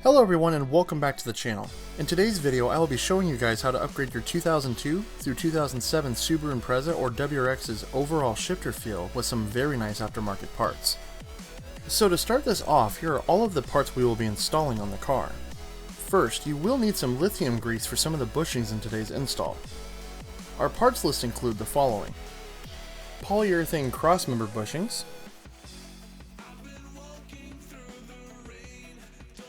Hello everyone and welcome back to the channel. In today's video I will be showing you guys how to upgrade your 2002 through 2007 Subaru Impreza or WRX's overall shifter feel with some very nice aftermarket parts. So to start this off, here are all of the parts we will be installing on the car. First, you will need some lithium grease for some of the bushings in today's install. Our parts list include the following: polyurethane crossmember bushings,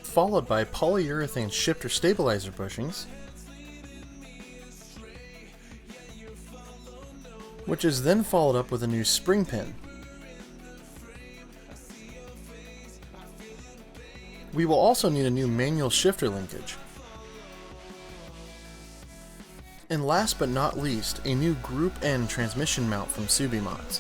followed by polyurethane shifter stabilizer bushings, which is then followed up with a new spring pin. We will also need a new manual shifter linkage. And last but not least, a new Group N transmission mount from Subimods.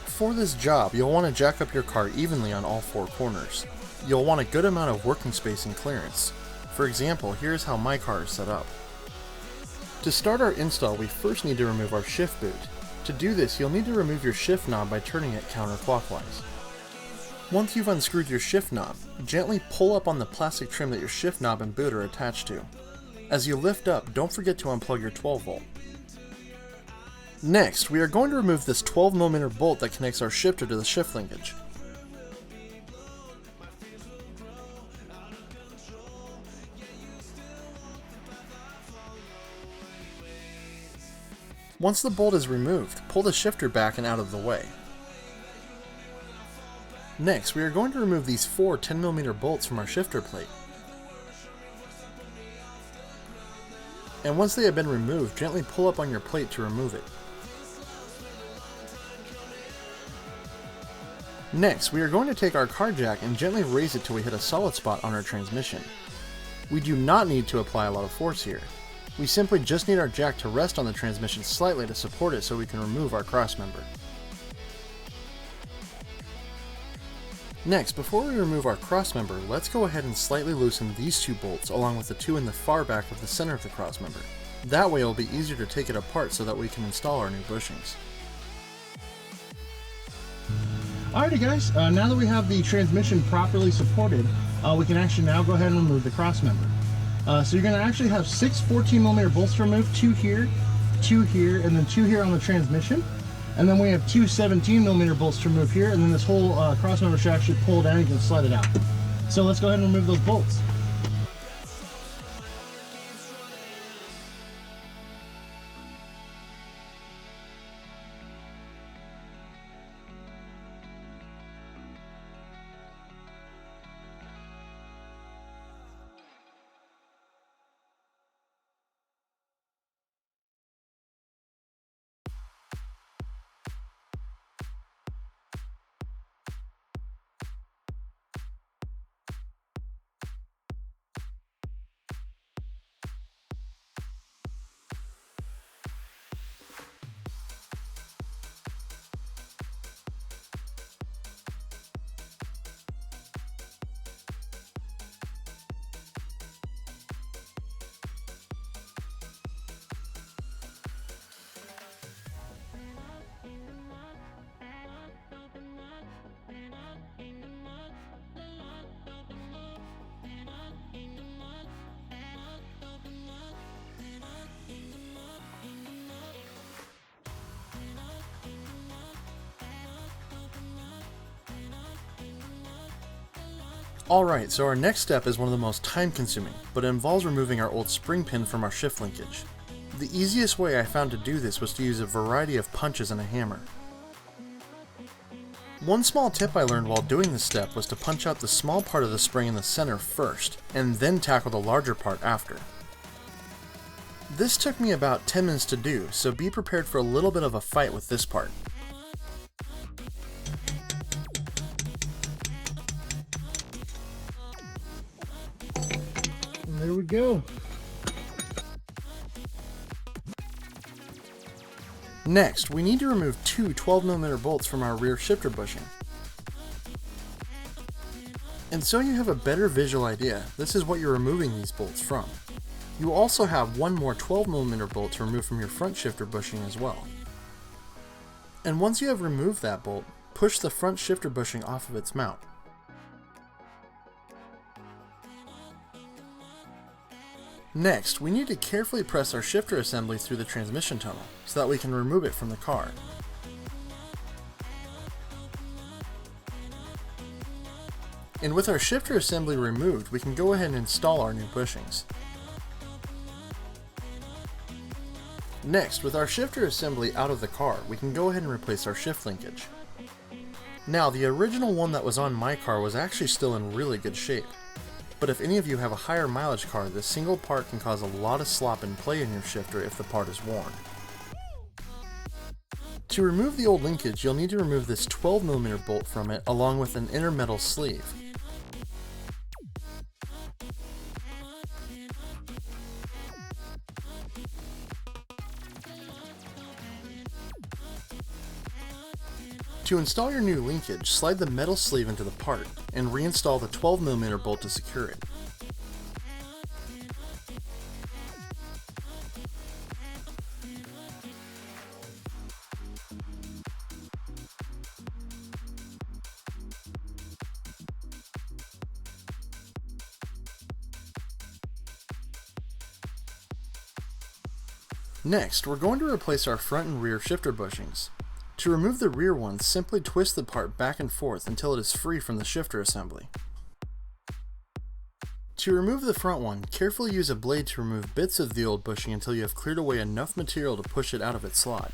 For this job, you'll want to jack up your car evenly on all four corners. You'll want a good amount of working space and clearance. For example, here's how my car is set up. To start our install, we first need to remove our shift boot. To do this, you'll need to remove your shift knob by turning it counterclockwise. Once you've unscrewed your shift knob, gently pull up on the plastic trim that your shift knob and boot are attached to. As you lift up, don't forget to unplug your 12 volt. Next, we are going to remove this 12mm bolt that connects our shifter to the shift linkage. Once the bolt is removed, pull the shifter back and out of the way. Next, we are going to remove these four 10mm bolts from our shifter plate. And once they have been removed, gently pull up on your plate to remove it. Next, we are going to take our car jack and gently raise it till we hit a solid spot on our transmission. We do not need to apply a lot of force here. We simply just need our jack to rest on the transmission slightly to support it so we can remove our crossmember. Next, before we remove our crossmember, let's go ahead and slightly loosen these two bolts along with the two in the far back of the center of the crossmember. That way it will be easier to take it apart so that we can install our new bushings. Alrighty guys, now that we have the transmission properly supported, we can actually now go ahead and remove the crossmember. So you're going to actually have 6 14mm bolts to remove, 2 here, and then 2 here on the transmission. And then we have 2 17mm bolts to remove here, and then this whole crossmember should actually pull down and you can slide it out. So let's go ahead and remove those bolts. Alright, so our next step is one of the most time consuming, but it involves removing our old spring pin from our shift linkage. The easiest way I found to do this was to use a variety of punches and a hammer. One small tip I learned while doing this step was to punch out the small part of the spring in the center first, and then tackle the larger part after. This took me about 10 minutes to do, so be prepared for a little bit of a fight with this part. There we go. Next, we need to remove 2 12mm bolts from our rear shifter bushing. And so you have a better visual idea, this is what you're removing these bolts from. You also have one more 12mm bolt to remove from your front shifter bushing as well. And once you have removed that bolt, push the front shifter bushing off of its mount. Next, we need to carefully press our shifter assembly through the transmission tunnel so that we can remove it from the car. And with our shifter assembly removed, we can go ahead and install our new bushings. Next, with our shifter assembly out of the car, we can go ahead and replace our shift linkage. Now, the original one that was on my car was actually still in really good shape. But if any of you have a higher mileage car, this single part can cause a lot of slop and play in your shifter if the part is worn. To remove the old linkage, you'll need to remove this 12mm bolt from it along with an inner metal sleeve. To install your new linkage, slide the metal sleeve into the part and reinstall the 12mm bolt to secure it. Next, we're going to replace our front and rear shifter bushings. To remove the rear ones, simply twist the part back and forth until it is free from the shifter assembly. To remove the front one, carefully use a blade to remove bits of the old bushing until you have cleared away enough material to push it out of its slot.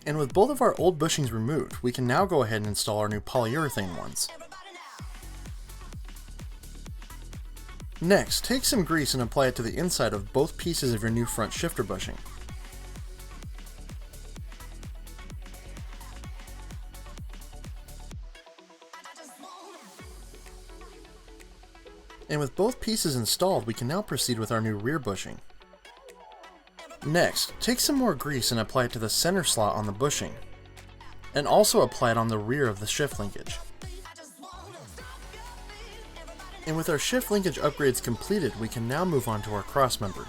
And with both of our old bushings removed, we can now go ahead and install our new polyurethane ones. Next, take some grease and apply it to the inside of both pieces of your new front shifter bushing. And with both pieces installed, we can now proceed with our new rear bushing. Next, take some more grease and apply it to the center slot on the bushing, and also apply it on the rear of the shift linkage. And with our shift linkage upgrades completed, we can now move on to our crossmember.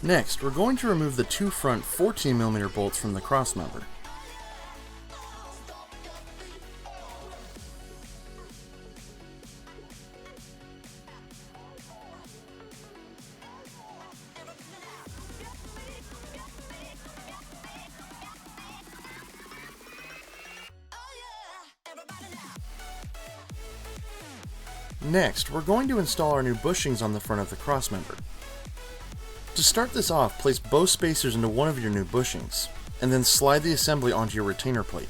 Next, we're going to remove the two front 14mm bolts from the crossmember. Next, we're going to install our new bushings on the front of the crossmember. To start this off, place both spacers into one of your new bushings, and then slide the assembly onto your retainer plate.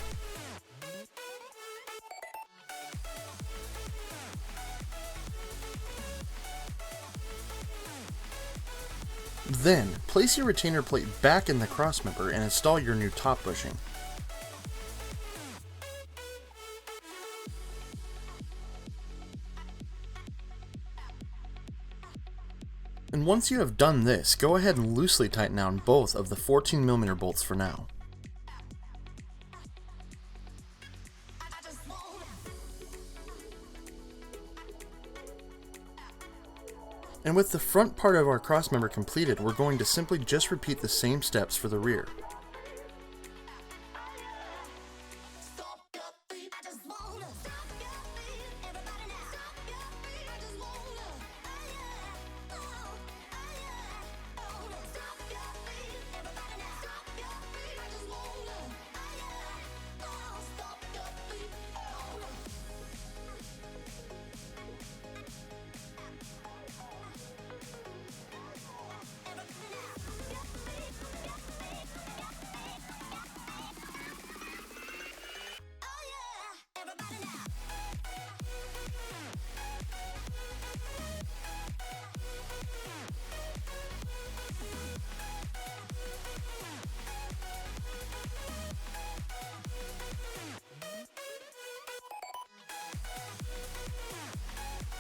Then, place your retainer plate back in the crossmember and install your new top bushing. And once you have done this, go ahead and loosely tighten down both of the 14mm bolts for now. And with the front part of our crossmember completed, we're going to simply just repeat the same steps for the rear.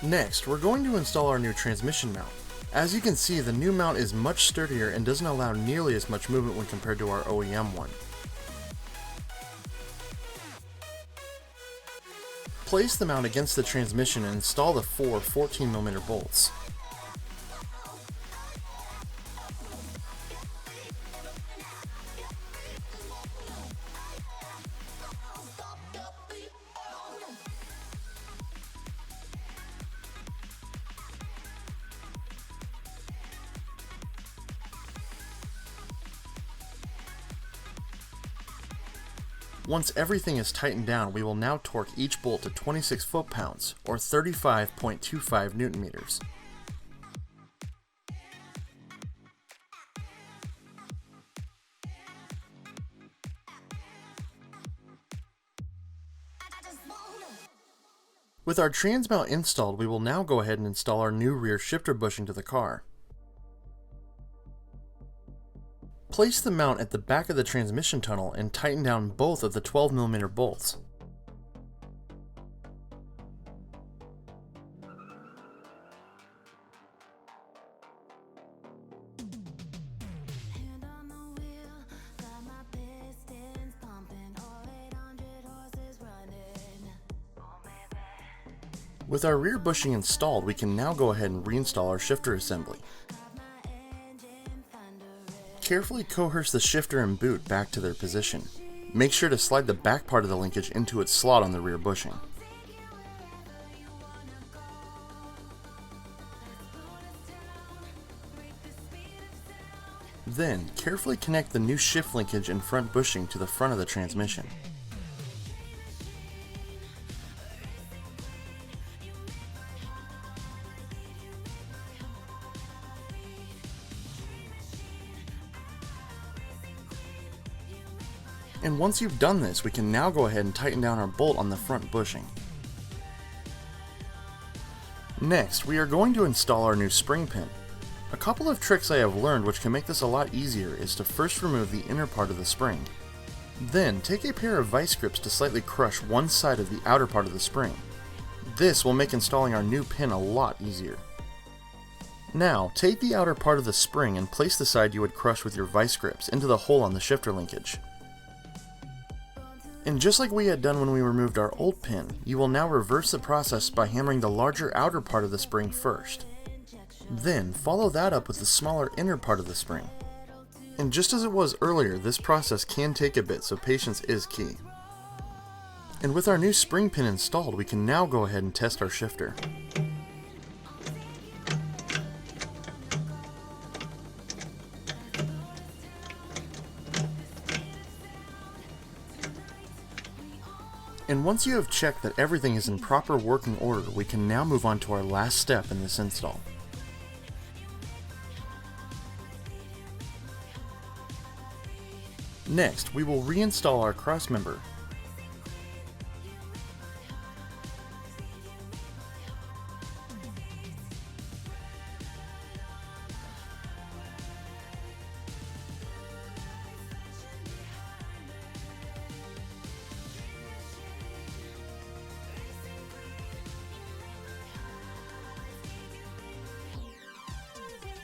Next, we're going to install our new transmission mount. As you can see, the new mount is much sturdier and doesn't allow nearly as much movement when compared to our OEM one. Place the mount against the transmission and install the four 14mm bolts. Once everything is tightened down, we will now torque each bolt to 26 foot-pounds, or 35.25 Newton meters. With our trans mount installed, we will now go ahead and install our new rear shifter bushing to the car. Place the mount at the back of the transmission tunnel and tighten down both of the 12mm bolts. With our rear bushing installed, we can now go ahead and reinstall our shifter assembly. Carefully coerce the shifter and boot back to their position. Make sure to slide the back part of the linkage into its slot on the rear bushing. Then, carefully connect the new shift linkage and front bushing to the front of the transmission. And once you've done this, we can now go ahead and tighten down our bolt on the front bushing. Next, we are going to install our new spring pin. A couple of tricks I have learned which can make this a lot easier is to first remove the inner part of the spring. Then, take a pair of vice grips to slightly crush one side of the outer part of the spring. This will make installing our new pin a lot easier. Now, take the outer part of the spring and place the side you would crush with your vice grips into the hole on the shifter linkage. And just like we had done when we removed our old pin, you will now reverse the process by hammering the larger outer part of the spring first. Then follow that up with the smaller inner part of the spring. And just as it was earlier, this process can take a bit, so patience is key. And with our new spring pin installed, we can now go ahead and test our shifter. And once you have checked that everything is in proper working order, we can now move on to our last step in this install. Next, we will reinstall our crossmember.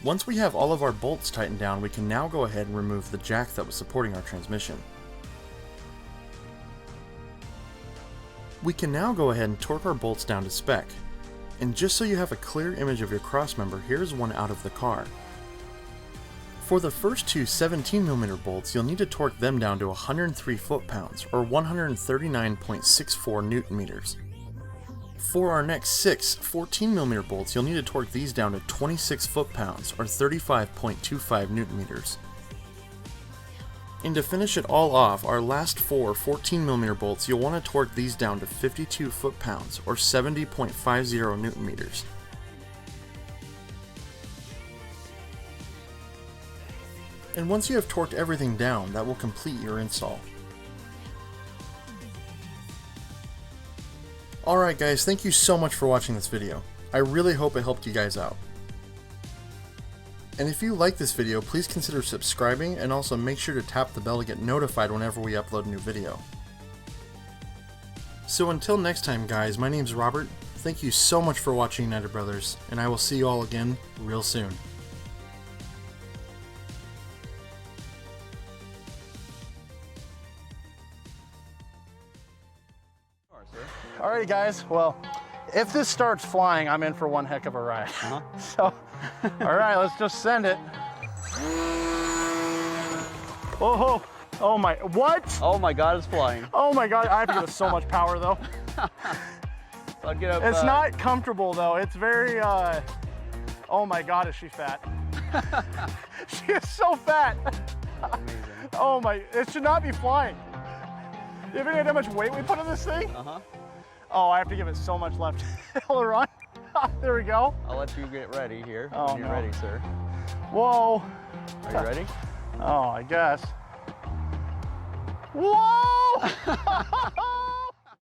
Once we have all of our bolts tightened down, we can now go ahead and remove the jack that was supporting our transmission. We can now go ahead and torque our bolts down to spec. And just so you have a clear image of your crossmember, here's one out of the car. For the first two 17mm bolts, you'll need to torque them down to 103 foot-pounds, or 139.64 Newton meters. For our next 6 14mm bolts, you'll need to torque these down to 26 foot-pounds, or 35.25 Newton meters. And to finish it all off, our last 4 14mm bolts, you'll want to torque these down to 52 foot-pounds, or 70.50 Newton meters. And once you have torqued everything down, that will complete your install. Alright guys, thank you so much for watching this video. I really hope it helped you guys out. And if you like this video, please consider subscribing and also make sure to tap the bell to get notified whenever we upload a new video. So until next time guys, my name's Robert, thank you so much for watching United Brothers, and I will see you all again real soon. Alrighty guys, well, if this starts flying, I'm in for one heck of a ride. So, alright, let's just send it. Oh, oh my, what? Oh my God, it's flying. Oh my God, I have to give it so much power though. I'll get up, it's not comfortable though, it's very, oh my God, is she fat? She is so fat. Amazing. Oh my, it should not be flying. You have any idea how much weight we put on this thing? Uh-huh. Oh, I have to give it so much left aileron. There we go. I'll let you get ready here Oh, when you're no. ready, sir. Whoa. Are you ready? Oh, I guess. Whoa!